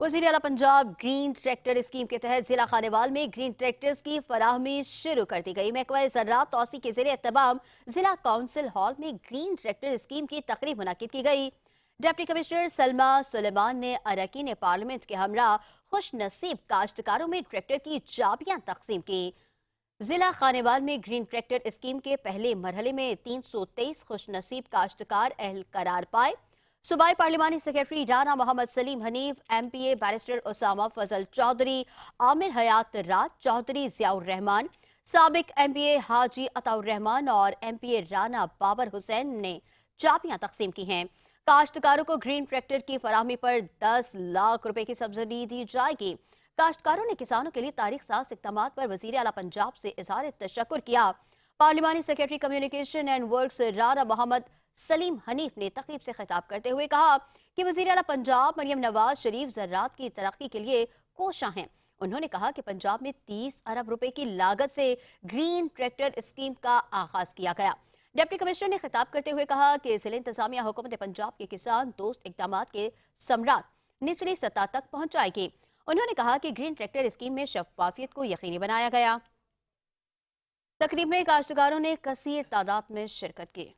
वज़ीर आला Punjab green tractor scheme के तहत जिला खानेवाल में ग्रीन ट्रैक्टर्स की फराहमी शुरू कर दी गई। महकमा ज़राअत तौसी के ज़रिए एहतमाम जिला काउंसिल हॉल में ग्रीन ट्रैक्टर स्कीम की तकरीब मुनक्किद की गई। डिप्टी कमिश्नर सलमा सुलेमान ने अरकान पार्लियामेंट के हमरा खुश नसीब काश्तकारों में ट्रैक्टर की चाबियां तकसीम की। जिला खानेवाल में ग्रीन ट्रैक्टर स्कीम के पहले मरहले में 323 खुश नसीब काश्तकार अहल करार पाए। सूबाई पार्लिमानी secretary Rana Mohammad Saleem Hanif, MPA barrister Usama Fazal Chaudhry, Amir Hayat Raj Chaudhry, Ziaur Rehman, साबिक MPA हाजी अताउर रहमान और MPA राना बाबर हुसैन ने चाबियां तकसीम की हैं। काश्तकारों को ग्रीन ट्रैक्टर की फराहमी पर 10 लाख रुपए की सब्सिडी दी जाएगी। काश्तकारों ने किसानों के लिए तारीख साज इक़दामात पर वज़ीर आला पंजाब से इज़हार तशक्कुर किया। पार्लिमानी secretary communication and works Rana Mohammad Saleem Hanif ने तकरीब से खिताब करते हुए कहा कि वज़ीर आला पंजाब मरियम नवाज शरीफ ज़राअत की तरक्की के लिए कोशां हैं। उन्होंने कहा कि पंजाब में 30 अरब रुपए की लागत से ग्रीन ट्रैक्टर स्कीम का आगाज किया गया। डिप्टी कमिश्नर ने खिताब करते हुए कहा कि जिला इंतजामिया हुकूमत पंजाब के किसान दोस्त इक़दामात के समरात निचली सतह तक पहुंचाएगी। उन्होंने कहा कि ग्रीन ट्रैक्टर स्कीम में शफाफियत को यकीनी बनाया गया। तकरीब में काश्तकारों ने कसीर तादाद में शिरकत की।